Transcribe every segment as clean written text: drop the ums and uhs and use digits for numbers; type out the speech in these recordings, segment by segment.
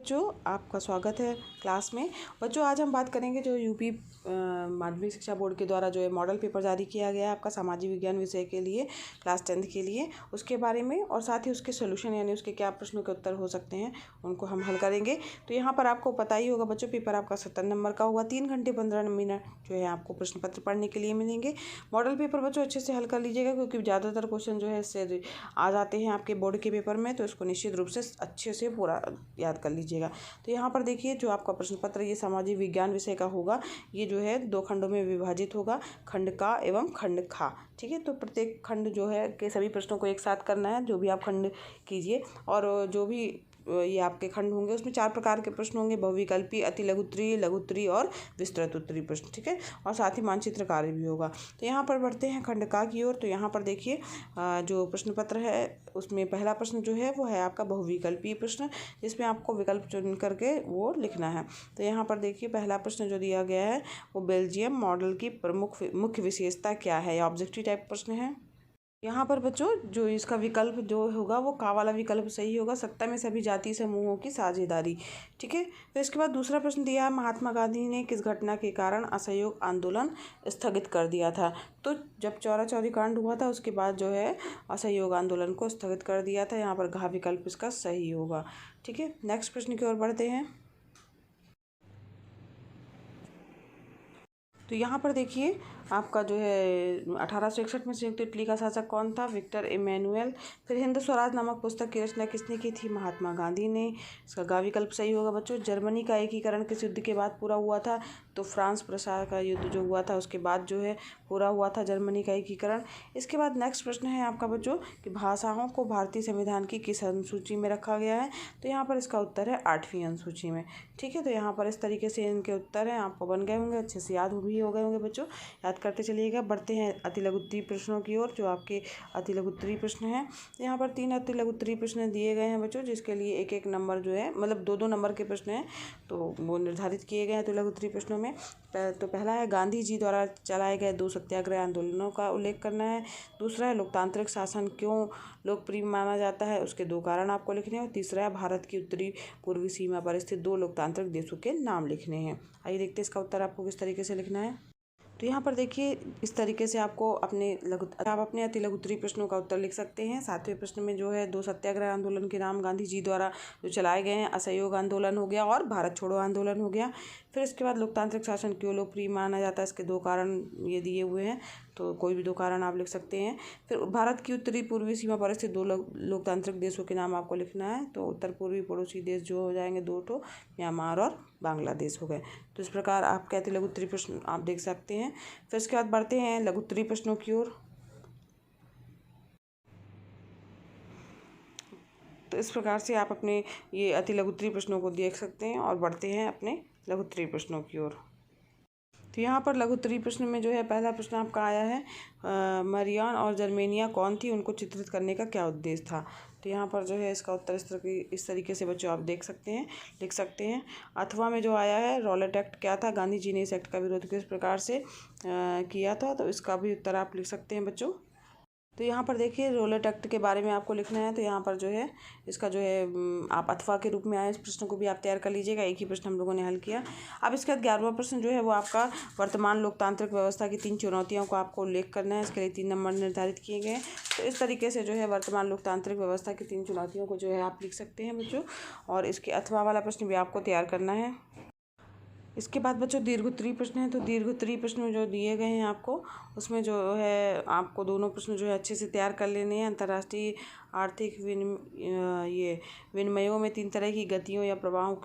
जो आपका स्वागत है क्लास में। बच्चों आज हम बात करेंगे जो यूपी माध्यमिक शिक्षा बोर्ड के द्वारा जो है मॉडल पेपर जारी किया गया है आपका सामाजिक विज्ञान विषय के लिए क्लास 10th के लिए, उसके बारे में और साथ ही उसके सोल्यूशन यानी उसके क्या प्रश्नों के उत्तर हो सकते हैं उनको हम हल करेंगे। तो यहाँ पर आपको पता ही होगा बच्चों, पेपर आपका 70 नंबर का होगा। 3 घंटे 15 मिनट जो है आपको प्रश्न पत्र पढ़ने के लिए मिलेंगे। मॉडल पेपर बच्चों अच्छे से हल कर लीजिएगा क्योंकि ज़्यादातर क्वेश्चन जो है इससे आ जाते हैं आपके बोर्ड के पेपर में, तो इसको निश्चित रूप से अच्छे से पूरा याद कर लीजिएगा। तो यहाँ पर देखिए जो आपका प्रश्न पत्र ये सामाजिक विज्ञान विषय का होगा, ये जो है 2 खंडों में विभाजित होगा, खंड का एवं खंड खा। ठीक है, तो प्रत्येक खंड जो है के सभी प्रश्नों को एक साथ करना है, जो भी आप खंड कीजिए। और जो भी ये आपके खंड होंगे उसमें 4 प्रकार के प्रश्न होंगे: बहुविकल्पी, अति लघु उत्तरीय, लघु उत्तरीय और विस्तृत उत्तरीय प्रश्न। ठीक है, और साथ ही मानचित्र कार्य भी होगा। तो यहाँ पर बढ़ते हैं खंड का की ओर। तो यहाँ पर देखिए जो प्रश्न पत्र है उसमें पहला प्रश्न जो है वो है आपका बहुविकल्पीय प्रश्न, जिसमें आपको विकल्प चुन करके वो लिखना है। तो यहाँ पर देखिए पहला प्रश्न जो दिया गया है वो बेल्जियम मॉडल की प्रमुख मुख्य विशेषता क्या है। ऑब्जेक्टिव टाइप प्रश्न है। यहाँ पर बच्चों जो इसका विकल्प जो होगा वो का वाला विकल्प सही होगा, सत्ता में सभी जाति समूहों की साझेदारी। ठीक है, तो इसके बाद दूसरा प्रश्न दिया है, महात्मा गांधी ने किस घटना के कारण असहयोग आंदोलन स्थगित कर दिया था। तो जब चौरा चौरी कांड हुआ था उसके बाद जो है असहयोग आंदोलन को स्थगित कर दिया था। यहाँ पर घ विकल्प इसका सही होगा। ठीक है, नेक्स्ट प्रश्न की ओर बढ़ते हैं। तो यहाँ पर देखिए आपका जो है 1861 में संयुक्त इटली का शासक कौन था? Victor Emmanuel. फिर हिंद स्वराज नामक पुस्तक की रचना किसने की थी? महात्मा गांधी ने। इसका गा विकल्प सही होगा बच्चों। जर्मनी का एकीकरण किस युद्ध के बाद पूरा हुआ था? तो फ्रांस प्रसार का युद्ध जो हुआ था उसके बाद जो है पूरा हुआ था जर्मनी का एकीकरण। इसके बाद नेक्स्ट प्रश्न है आपका बच्चों कि भाषाओं को भारतीय संविधान की किस अनुसूची में रखा गया है? तो यहाँ पर इसका उत्तर है 8वीं अनुसूची में। ठीक है, तो यहाँ पर इस तरीके से इनके उत्तर हैं, आपको बन गए होंगे, अच्छे से याद भी हो गए होंगे बच्चों। याद करते चलिएगा। बढ़ते हैं अति लघु उत्तरीय प्रश्नों की ओर, जो आपके अति लघु उत्तरीय प्रश्न हैं। यहाँ पर 3 अति लघु उत्तरीय प्रश्न दिए गए हैं बच्चों, जिसके लिए 1-1 नंबर जो है मतलब 2-2 नंबर के प्रश्न हैं, तो वो निर्धारित किए गए हैं अति लघु उत्तरीय प्रश्नों में। तो पहला है गांधी जी द्वारा चलाए गए 2 सत्याग्रह आंदोलनों का उल्लेख करना है। दूसरा है लोकतांत्रिक शासन क्यों लोकप्रिय माना जाता है, उसके 2 कारण आपको लिखने हैं। और तीसरा है भारत की उत्तरी पूर्वी सीमा पर स्थित 2 लोकतांत्रिक देशों के नाम लिखने हैं। आइए देखते हैं इसका उत्तर आपको किस तरीके से लिखना है। तो यहाँ पर देखिए इस तरीके से आपको आप अपने अति लघु उत्तरीय प्रश्नों का उत्तर लिख सकते हैं। 7वें प्रश्न में जो है 2 सत्याग्रह आंदोलन के नाम गांधी जी द्वारा जो चलाए गए हैं, असहयोग आंदोलन हो गया और भारत छोड़ो आंदोलन हो गया। फिर इसके बाद लोकतांत्रिक शासन क्यों लोकप्रिय माना जाता है, इसके 2 कारण ये दिए हुए हैं, तो कोई भी 2 कारण आप लिख सकते हैं। फिर भारत की उत्तरी पूर्वी सीमा पर स्थित 2 लोकतांत्रिक देशों के नाम आपको लिखना है। तो उत्तर पूर्वी पड़ोसी देश जो हो जाएंगे 2 ठो, म्यांमार और बांग्लादेश हो गए। तो इस प्रकार आपके अति लघु उत्तरीय प्रश्न आप देख सकते हैं। फिर इसके बाद बढ़ते हैं लघु उत्तरीय प्रश्नों की ओर। तो इस प्रकार से आप अपने ये अति लघु उत्तरीय प्रश्नों को देख सकते हैं और बढ़ते हैं अपने लघु उत्तरीय प्रश्नों की ओर। तो यहाँ पर लघु उत्तरीय प्रश्न में जो है पहला प्रश्न आपका आया है, मरियन और जर्मेनिया कौन थी, उनको चित्रित करने का क्या उद्देश्य था। तो यहाँ पर जो है इसका उत्तर इस तरीके से बच्चों आप देख सकते हैं, लिख सकते हैं। अथवा में जो आया है रॉलेट एक्ट क्या था, गांधी जी ने इस एक्ट का विरोध किस प्रकार से किया था, तो इसका भी उत्तर आप लिख सकते हैं बच्चों। तो यहाँ पर देखिए रॉलेट एक्ट के बारे में आपको लिखना है। तो यहाँ पर जो है इसका जो है आप अथवा के रूप में आए इस प्रश्न को भी आप तैयार कर लीजिएगा। एक ही प्रश्न हम लोगों ने हल किया। अब इसके बाद 11वां प्रश्न जो है वो आपका वर्तमान लोकतांत्रिक व्यवस्था की 3 चुनौतियों को आपको उल्लेख करना है। इसके लिए 3 नंबर निर्धारित किए गए हैं। तो इस तरीके से जो है वर्तमान लोकतांत्रिक व्यवस्था की 3 चुनौतियों को जो है आप लिख सकते हैं बच्चों। और इसके अथवा वाला प्रश्न भी आपको तैयार करना है। इसके बाद बच्चों दीर्घ उत्तरीय प्रश्न है। तो दीर्घ उत्तरीय प्रश्न जो दिए गए हैं आपको, उसमें जो है आपको दोनों प्रश्न जो है अच्छे से तैयार कर लेने हैं। अंतर्राष्ट्रीय आर्थिक विनिमयों में 3 तरह की गतियों या प्रवाहों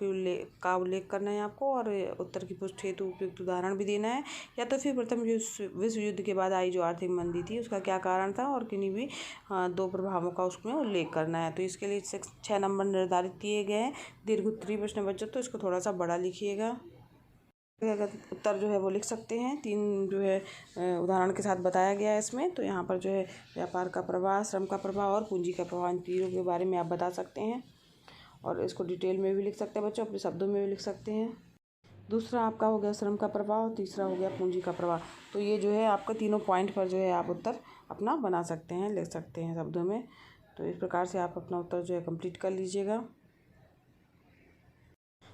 का उल्लेख करना है आपको, और उत्तर की पुष्टि हेतु उपयुक्त उदाहरण भी देना है। या तो फिर प्रथम विश्व युद्ध के बाद आई जो आर्थिक मंदी थी उसका क्या कारण था, और किन्हीं भी 2 प्रभावों का उसमें उल्लेख करना है। तो इसके लिए 6 नंबर निर्धारित किए गए हैं दीर्घ उत्तरीय प्रश्न बच्चों, तो इसको थोड़ा सा बड़ा लिखिएगा। उत्तर जो है वो लिख सकते हैं। 3 जो है उदाहरण के साथ बताया गया है इसमें। तो यहाँ पर जो है व्यापार का प्रवाह, श्रम का प्रवाह और पूंजी का प्रवाह, इन तीनों के बारे में आप बता सकते हैं। और इसको डिटेल में भी लिख सकते हैं बच्चों, अपने शब्दों में भी लिख सकते हैं। दूसरा आपका हो गया श्रम का प्रवाह और तीसरा हो गया पूंजी का प्रवाह। तो ये जो है आपका तीनों पॉइंट पर जो है आप उत्तर अपना बना सकते हैं, लिख सकते हैं शब्दों में। तो इस प्रकार से आप अपना उत्तर जो है कंप्लीट कर लीजिएगा।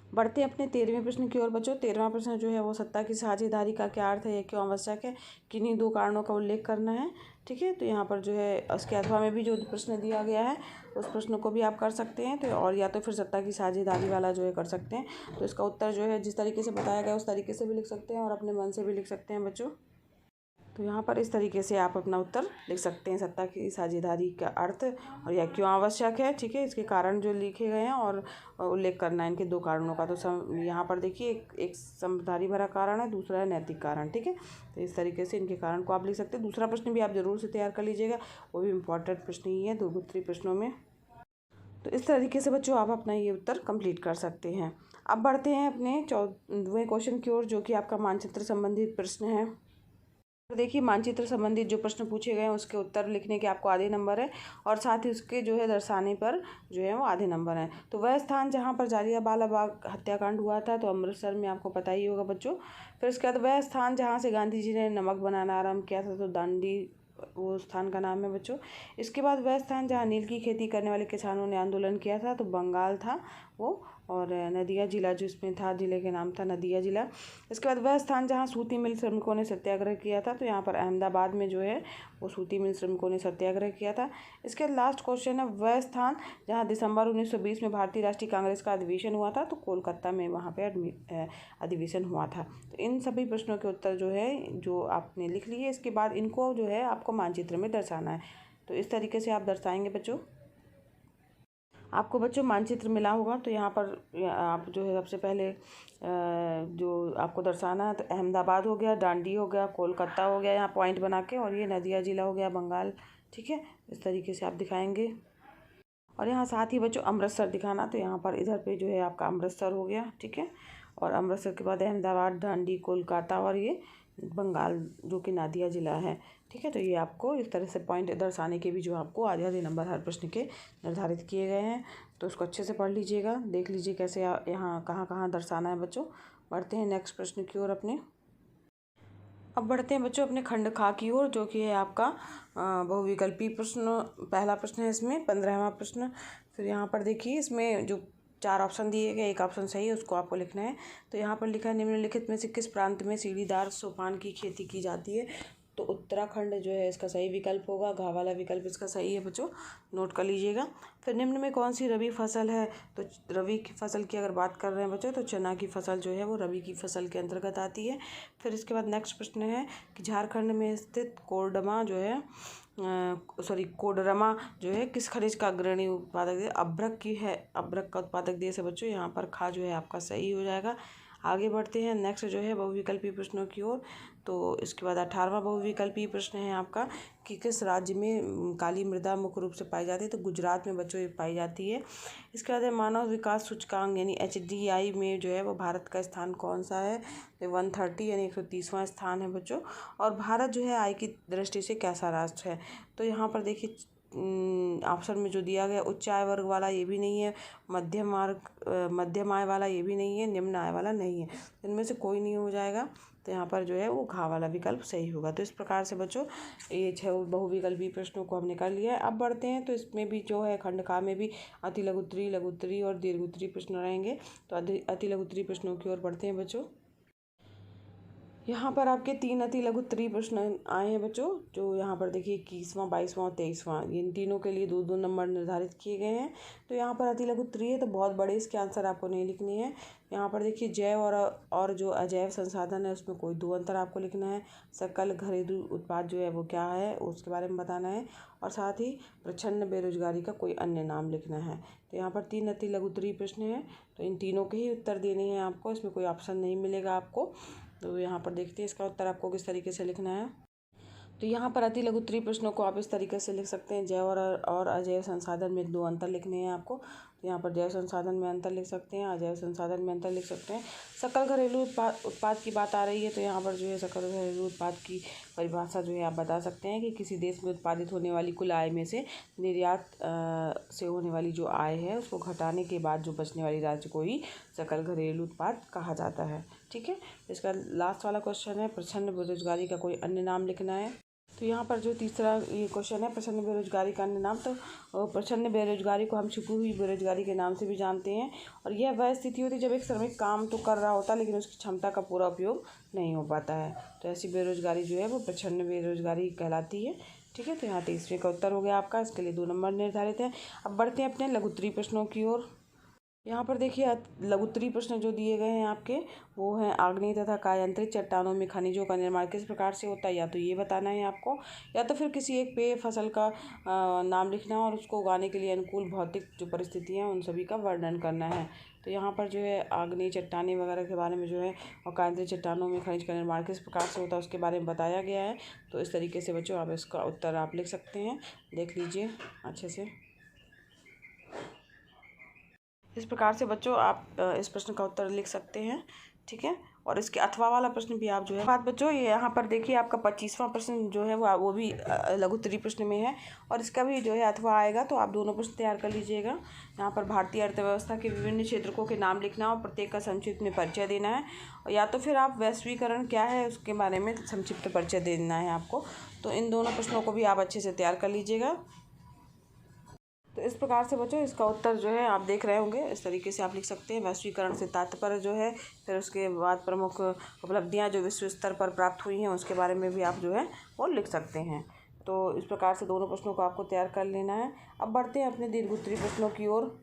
बढ़ते हैं अपने 13वें प्रश्न की ओर बच्चों। 13वां प्रश्न जो है वो सत्ता की साझेदारी का क्या अर्थ है, यह क्यों आवश्यक है, किन्हीं दो कारणों का उल्लेख करना है। ठीक है, तो यहाँ पर जो है उसके अथवा में भी जो प्रश्न दिया गया है उस प्रश्न को भी आप कर सकते हैं। तो और या तो फिर सत्ता की साझेदारी वाला जो है कर सकते हैं। तो इसका उत्तर जो है जिस तरीके से बताया गया उस तरीके से भी लिख सकते हैं और अपने मन से भी लिख सकते हैं बच्चों। तो यहाँ पर इस तरीके से आप अपना उत्तर लिख सकते हैं, सत्ता की साझेदारी का अर्थ और यह क्यों आवश्यक है। ठीक है, इसके कारण जो लिखे गए हैं और उल्लेख करना है इनके दो कारणों का। तो यहाँ पर देखिए एक समझदारी भरा कारण है, दूसरा है नैतिक कारण। ठीक है, तो इस तरीके से इनके कारण को आप लिख सकते हैं। दूसरा प्रश्न भी आप जरूर से तैयार कर लीजिएगा, वो भी इम्पोर्टेंट प्रश्न ही है 2 उत्तरीय प्रश्नों में। तो इस तरीके से बच्चों आप अपना ये उत्तर कंप्लीट कर सकते हैं। अब बढ़ते हैं अपने 14वें क्वेश्चन की ओर, जो कि आपका मानचित्र संबंधित प्रश्न है। तो देखिए मानचित्र संबंधित जो प्रश्न पूछे गए हैं उसके उत्तर लिखने के आपको आधे नंबर है और साथ ही उसके जो है दर्शाने पर जो है वो आधे नंबर हैं। तो वह स्थान जहाँ पर जालियांवाला बाग हत्याकांड हुआ था तो अमृतसर में आपको पता ही होगा बच्चों। फिर उसके बाद वह स्थान जहाँ से गांधी जी ने नमक बनाना आरम्भ किया था तो दांडी वो स्थान का नाम है बच्चों। इसके बाद वह स्थान जहाँ नील की खेती करने वाले किसानों ने आंदोलन किया था तो बंगाल था वो, और नदिया जिला जो इसमें था, जिले के नाम था नदिया जिला। इसके बाद वह स्थान जहाँ सूती मिल श्रमिकों ने सत्याग्रह किया था तो यहाँ पर अहमदाबाद में जो है वो सूती मिल श्रमिकों ने सत्याग्रह किया था। इसके बाद लास्ट क्वेश्चन है वह स्थान जहाँ दिसंबर 1920 में भारतीय राष्ट्रीय कांग्रेस का अधिवेशन हुआ था तो कोलकाता में वहाँ पे अधिवेशन हुआ था। तो इन सभी प्रश्नों के उत्तर जो है जो आपने लिख लिए, इसके बाद इनको जो है आपको मानचित्र में दर्शाना है। तो इस तरीके से आप दर्शाएंगे बच्चों। आपको बच्चों मानचित्र मिला होगा तो यहाँ पर आप जो है सबसे पहले जो आपको दर्शाना है तो अहमदाबाद हो गया, डांडी हो गया, कोलकाता हो गया यहाँ पॉइंट बना के, और ये नदिया जिला हो गया बंगाल। ठीक है, इस तरीके से आप दिखाएंगे। और यहाँ साथ ही बच्चों अमृतसर दिखाना, तो यहाँ पर इधर पे जो है आपका अमृतसर हो गया। ठीक है, और अमृतसर के बाद अहमदाबाद, डांडी, कोलकाता और ये बंगाल जो कि नादिया ज़िला है। ठीक है, तो ये आपको इस तरह से पॉइंट दर्शाने के भी जो आपको आधे आधे नंबर हर प्रश्न के निर्धारित किए गए हैं। तो उसको अच्छे से पढ़ लीजिएगा, देख लीजिए कैसे यहाँ कहाँ कहाँ दर्शाना है बच्चों। बढ़ते हैं नेक्स्ट प्रश्न की ओर अपने। अब बढ़ते हैं बच्चों अपने खंड खा की ओर, जो कि है आपका बहुविकल्पी प्रश्न। पहला प्रश्न है इसमें 15वां प्रश्न। फिर यहाँ पर देखिए इसमें जो 4 ऑप्शन दिए गए, एक ऑप्शन सही है उसको आपको लिखना है। तो यहाँ पर लिखा है निम्नलिखित में से किस प्रांत में सीढ़ीदार सोपान की खेती की जाती है। तो उत्तराखंड जो है इसका सही विकल्प होगा, घा वाला विकल्प इसका सही है बच्चों, नोट कर लीजिएगा। फिर निम्न में कौन सी रबी फसल है। तो रबी की फसल की अगर बात कर रहे हैं बच्चों तो चना की फसल जो है वो रबी की फसल के अंतर्गत आती है। फिर इसके बाद नेक्स्ट प्रश्न है कि झारखंड में स्थित कोडरमा जो है कोडरमा जो है किस खनिज का अग्रणी उत्पादक देश। अभ्रक की है, अभ्रक का उत्पादक देश है बच्चों। यहाँ पर खा जो है आपका सही हो जाएगा। आगे बढ़ते हैं नेक्स्ट जो है बहुविकल्पी प्रश्नों की ओर। तो इसके बाद 18वां बहुविकल्पी प्रश्न है आपका कि किस राज्य में काली मृदा मुख्य रूप से पाई जाती है। तो गुजरात में बच्चों ये पाई जाती है। इसके बाद मानव विकास सूचकांक यानी HDI में जो है वो भारत का स्थान कौन सा है। तो 130 यानी 130वां स्थान है बच्चों। और भारत जो है आय की दृष्टि से कैसा राष्ट्र है। तो यहाँ पर देखिए ऑप्शन में जो दिया गया उच्च आय वर्ग वाला ये भी नहीं है, मध्यम आय वाला ये भी नहीं है, निम्न आय वाला नहीं है। इनमें से कोई नहीं हो जाएगा। तो यहाँ पर जो है वो घा वाला विकल्प सही होगा। तो इस प्रकार से बच्चों ये 6 बहुविकल्पी प्रश्नों को हमने कर लिया है। अब बढ़ते हैं तो इसमें भी जो है खंड का में भी अति लघु उत्तरीय, लघु उत्तरीय और दीर्घ उत्तरीय प्रश्न रहेंगे। तो अति लघु उत्तरीय प्रश्नों की ओर बढ़ते हैं बच्चों। यहाँ पर आपके 3 अति लघु उत्तरीय प्रश्न आए हैं बच्चों, जो यहाँ पर देखिए 21वां, 22वां और 23वां, इन तीनों के लिए 2-2 नंबर निर्धारित किए गए हैं। तो यहाँ पर अति लघु उत्तरीय है तो बहुत बड़े इसके आंसर आपको नहीं लिखने हैं। यहाँ पर देखिए जैव और जो अजैव संसाधन है उसमें कोई 2 अंतर आपको लिखना है। सकल घरेलू उत्पाद जो है वो क्या है उसके बारे में बताना है, और साथ ही प्रच्छन्न बेरोजगारी का कोई अन्य नाम लिखना है। तो यहाँ पर 3 अति लघु उत्तरीय प्रश्न हैं, तो इन तीनों के ही उत्तर देने हैं आपको, इसमें कोई ऑप्शन नहीं मिलेगा आपको। तो यहाँ पर देखते हैं इसका उत्तर आपको किस तरीके से लिखना है। तो यहाँ पर अति लघु उत्तरीय प्रश्नों को आप इस तरीके से लिख सकते हैं। जैव और अजैव संसाधन में 2 अंतर लिखने हैं आपको। तो यहाँ पर जैव संसाधन में अंतर लिख सकते हैं, अजैव संसाधन में अंतर लिख सकते हैं। सकल घरेलू उत्पाद की बात आ रही है तो यहाँ पर जो है सकल घरेलू उत्पाद की परिभाषा जो है आप बता सकते हैं कि किसी देश में उत्पादित होने वाली कुल आय में से निर्यात से होने वाली जो आय है उसको घटाने के बाद जो बचने वाली राशि को ही सकल घरेलू उत्पाद कहा जाता है। ठीक है, इसका लास्ट वाला क्वेश्चन है प्रच्छन्न बेरोजगारी का कोई अन्य नाम लिखना है। तो यहाँ पर जो तीसरा ये क्वेश्चन है, प्रछन्न बेरोजगारी का अन्य नाम। तो प्रछन्न बेरोजगारी को हम छुपी हुई बेरोजगारी के नाम से भी जानते हैं। और यह वह स्थिति होती है जब एक श्रमिक काम तो कर रहा होता है लेकिन उसकी क्षमता का पूरा उपयोग नहीं हो पाता है। तो ऐसी बेरोजगारी जो है वो प्रछन्न बेरोजगारी कहलाती है। ठीक है, तो यहाँ 23वें का उत्तर हो गया आपका। इसके लिए 2 नंबर निर्धारित है। अब बढ़ते हैं अपने लघुत्तरीय प्रश्नों की ओर। यहाँ पर देखिए लघुत्तरीय प्रश्न जो दिए गए हैं आपके वो हैं, आग्नेय तथा कायांतरित चट्टानों में खनिजों का निर्माण किस प्रकार से होता है, या तो ये बताना है आपको, या तो फिर किसी एक पेय फसल का नाम लिखना है और उसको उगाने के लिए अनुकूल भौतिक जो परिस्थितियाँ हैं उन सभी का वर्णन करना है। तो यहाँ पर जो है आग्नेय चट्टानें वगैरह के बारे में जो है और कायांतरित चट्टानों में खनिज का निर्माण किस प्रकार से होता है उसके बारे में बताया गया है। तो इस तरीके से बच्चों आप इसका उत्तर आप लिख सकते हैं, देख लीजिए अच्छे से। इस प्रकार से बच्चों आप इस प्रश्न का उत्तर लिख सकते हैं। ठीक है, और इसके अथवा वाला प्रश्न भी आप जो है बात बच्चों, ये यहाँ पर देखिए आपका 25वां प्रश्न जो है वो भी लघुत्तरीय प्रश्न में है और इसका भी जो है अथवा आएगा। तो आप दोनों प्रश्न तैयार कर लीजिएगा। यहाँ पर भारतीय अर्थव्यवस्था के विभिन्न क्षेत्रों के नाम लिखना और प्रत्येक का संक्षिप्त में परिचय देना है, या तो फिर आप वैश्वीकरण क्या है उसके बारे में संक्षिप्त परिचय देना है आपको। तो इन दोनों प्रश्नों को भी आप अच्छे से तैयार कर लीजिएगा। तो इस प्रकार से बच्चों इसका उत्तर जो है आप देख रहे होंगे, इस तरीके से आप लिख सकते हैं। वैश्वीकरण से तात्पर्य जो है, फिर उसके बाद प्रमुख उपलब्धियां जो विश्व स्तर पर प्राप्त हुई हैं उसके बारे में भी आप जो है वो लिख सकते हैं। तो इस प्रकार से दोनों प्रश्नों को आपको तैयार कर लेना है। अब बढ़ते हैं अपने दीर्घोत्तरीय प्रश्नों की ओर।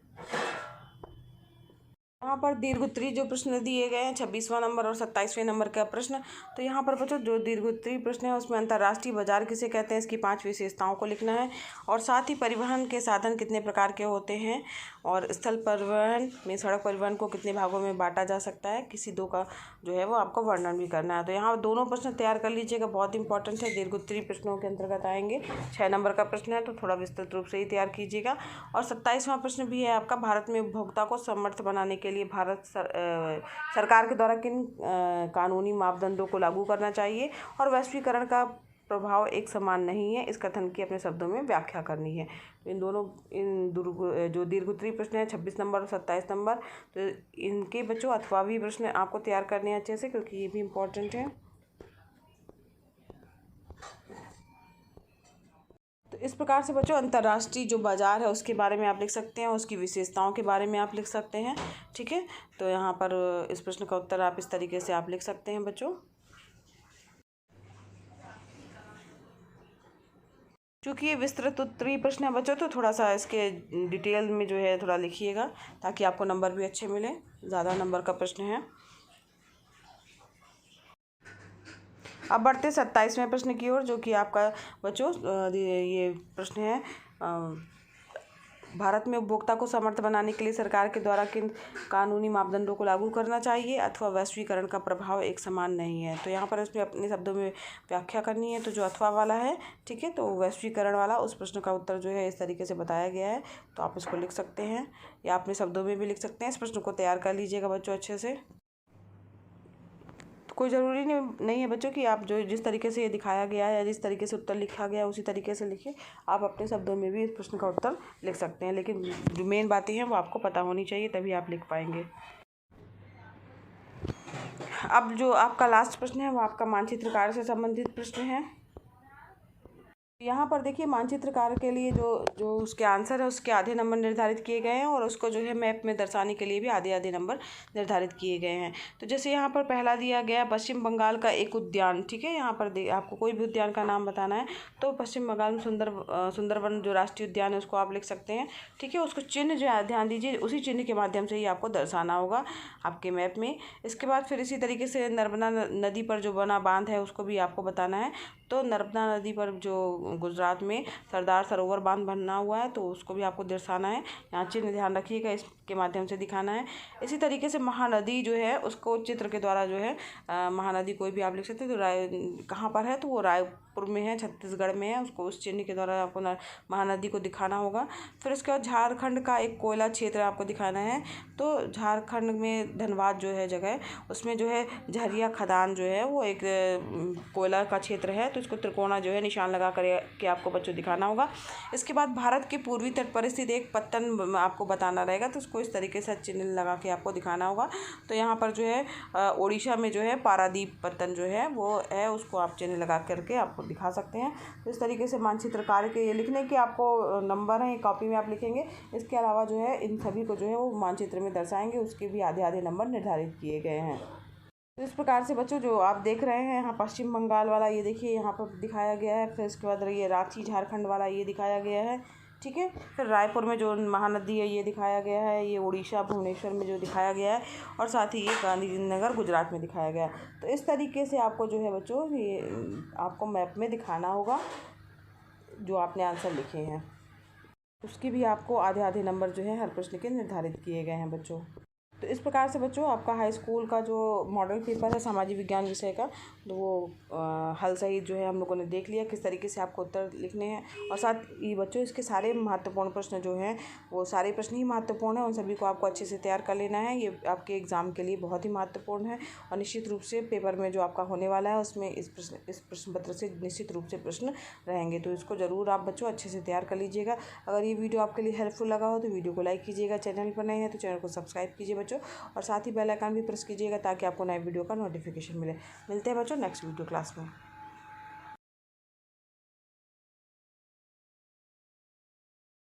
यहाँ पर दीर्घोत्तरीय जो प्रश्न दिए गए हैं 26वां नंबर और 27वें नंबर का प्रश्न। तो यहाँ पर बच्चों जो दीर्घोत्तरीय प्रश्न है उसमें अंतर्राष्ट्रीय बाजार किसे कहते हैं, इसकी 5 विशेषताओं को लिखना है और साथ ही परिवहन के साधन कितने प्रकार के होते हैं और स्थल परिवहन में सड़क परिवहन को कितने भागों में बांटा जा सकता है, किसी दो का जो है वो आपको वर्णन भी करना है। तो यहाँ दोनों प्रश्न तैयार कर लीजिएगा, बहुत इंपॉर्टेंट है, दीर्घोत्तरीय प्रश्नों के अंतर्गत आएंगे। 6 नंबर का प्रश्न है तो थोड़ा विस्तृत रूप से ही तैयार कीजिएगा। और 27वां प्रश्न भी है आपका, भारत में उपभोक्ता को समर्थ बनाने के लिए भारत सरकार के द्वारा किन कानूनी मापदंडों को लागू करना चाहिए और वैश्वीकरण का प्रभाव एक समान नहीं है, इस कथन की अपने शब्दों में व्याख्या करनी है। तो जो दीर्घोत्तरीय प्रश्न है 26 नंबर और 27 नंबर, तो इनके बच्चों अथवा भी प्रश्न आपको तैयार करने हैं अच्छे से, क्योंकि ये भी इम्पोर्टेंट है। तो इस प्रकार से बच्चों अंतर्राष्ट्रीय जो बाज़ार है उसके बारे में आप लिख सकते हैं, उसकी विशेषताओं के बारे में आप लिख सकते हैं। ठीक है, तो यहाँ पर इस प्रश्न का उत्तर आप इस तरीके से आप लिख सकते हैं बच्चों। क्योंकि ये विस्तृत उत्तरीय प्रश्न है बच्चों, तो थोड़ा सा इसके डिटेल में जो है थोड़ा लिखिएगा ताकि आपको नंबर भी अच्छे मिले, ज़्यादा नंबर का प्रश्न है। अब बढ़ते 27वें प्रश्न की ओर, जो कि आपका बच्चों ये प्रश्न है, भारत में उपभोक्ता को समर्थ बनाने के लिए सरकार के द्वारा किन कानूनी मापदंडों को लागू करना चाहिए अथवा वैश्वीकरण का प्रभाव एक समान नहीं है। तो यहाँ पर इसमें अपने शब्दों में व्याख्या करनी है। तो जो अथवा वाला है, ठीक है, तो वैश्वीकरण वाला उस प्रश्न का उत्तर जो है इस तरीके से बताया गया है। तो आप इसको लिख सकते हैं या अपने शब्दों में भी लिख सकते हैं। इस प्रश्न को तैयार कर लीजिएगा बच्चों अच्छे से। कोई ज़रूरी नहीं है बच्चों कि आप जो जिस तरीके से ये दिखाया गया है या जिस तरीके से उत्तर लिखा गया है उसी तरीके से लिखिए, आप अपने शब्दों में भी इस प्रश्न का उत्तर लिख सकते हैं, लेकिन जो मेन बातें हैं वो आपको पता होनी चाहिए, तभी आप लिख पाएंगे। अब जो आपका लास्ट प्रश्न है वो आपका मानचित्र कार्य से संबंधित प्रश्न है। यहाँ पर देखिए मानचित्र कार्य के लिए जो उसके आंसर है उसके आधे नंबर निर्धारित किए गए हैं और उसको जो है मैप में दर्शाने के लिए भी आधे आधे नंबर निर्धारित किए गए हैं। तो जैसे यहाँ पर पहला दिया गया पश्चिम बंगाल का एक उद्यान, ठीक है, यहाँ पर आपको कोई भी उद्यान का नाम बताना है तो पश्चिम बंगाल में सुंदरवन जो राष्ट्रीय उद्यान है उसको आप लिख सकते हैं। ठीक है, उसको चिन्ह जो है ध्यान दीजिए, उसी चिन्ह के माध्यम से ही आपको दर्शाना होगा आपके मैप में। इसके बाद फिर इसी तरीके से नर्मदा नदी पर जो बना बांध है उसको भी आपको बताना है। तो नर्मदा नदी पर जो गुजरात में सरदार सरोवर बांध बना हुआ है तो उसको भी आपको दर्शाना है, यहाँ चिन्ह ध्यान रखिएगा, इसके माध्यम से दिखाना है। इसी तरीके से महानदी जो है उसको चित्र के द्वारा जो है महानदी कोई भी आप लिख सकते हैं। तो कहाँ पर है, तो वो रायपुर में है, छत्तीसगढ़ में है, उसको उस चिन्ह के द्वारा आपको महानदी को दिखाना होगा। फिर उसके बाद झारखंड का एक कोयला क्षेत्र आपको दिखाना है। तो झारखंड में धनबाद जो है जगह, उसमें जो है झरिया खदान जो है वो एक कोयला का क्षेत्र है, तो इसको त्रिकोणा जो है निशान लगा कर के आपको बच्चों दिखाना होगा। इसके बाद भारत के पूर्वी तट पर स्थित एक पत्तन आपको बताना रहेगा, तो उसको इस तरीके से चिन्ह लगा के आपको दिखाना होगा। तो यहाँ पर जो है उड़ीसा में जो है पारादीप पत्तन जो है वो है, उसको आप चिन्ह लगा करके आपको दिखा सकते हैं। तो इस तरीके से मानचित्र कार्य के लिखने के आपको नंबर हैं, कॉपी में आप लिखेंगे। इसके अलावा जो है इन सभी को जो है वो मानचित्र में दर्शाएंगे, उसके भी आधे आधे नंबर निर्धारित किए गए हैं। तो इस प्रकार से बच्चों जो आप देख रहे हैं यहाँ पश्चिम बंगाल वाला ये देखिए यहाँ पर दिखाया गया है। फिर इसके बाद ये रांची झारखंड वाला ये दिखाया गया है, ठीक है। फिर रायपुर में जो महानदी है ये दिखाया गया है। ये उड़ीसा भुवनेश्वर में जो दिखाया गया है, और साथ ही ये गांधी नगर गुजरात में दिखाया गया है। तो इस तरीके से आपको जो है बच्चों ये आपको मैप में दिखाना होगा जो आपने आंसर लिखे हैं। उसके भी आपको आधे आधे नंबर जो है हर प्रश्न के निर्धारित किए गए हैं बच्चों। तो इस प्रकार से बच्चों आपका हाई स्कूल का जो मॉडल पेपर है सामाजिक विज्ञान विषय का, तो वो हल सहित जो है हम लोगों ने देख लिया किस तरीके से आपको उत्तर लिखने हैं। और साथ ही बच्चों इसके सारे महत्वपूर्ण प्रश्न जो हैं वो सारे प्रश्न ही महत्वपूर्ण हैं, उन सभी को आपको अच्छे से तैयार कर लेना है। ये आपके एग्ज़ाम के लिए बहुत ही महत्वपूर्ण है, और निश्चित रूप से पेपर में जो आपका होने वाला है उसमें इस प्रश्न पत्र से निश्चित रूप से प्रश्न रहेंगे। तो इसको ज़रूर आप बच्चों अच्छे से तैयार कर लीजिएगा। अगर ये वीडियो आपके लिए हेल्पफुल लगा हो तो वीडियो को लाइक कीजिएगा, चैनल पर नए हैं तो चैनल को सब्सक्राइब कीजिए बच्चों, और साथ ही बेल आइकन भी प्रेस कीजिएगा ताकि आपको नए वीडियो का नोटिफिकेशन मिले। मिलते हैं बच्चों नेक्स्ट वीडियो क्लास में।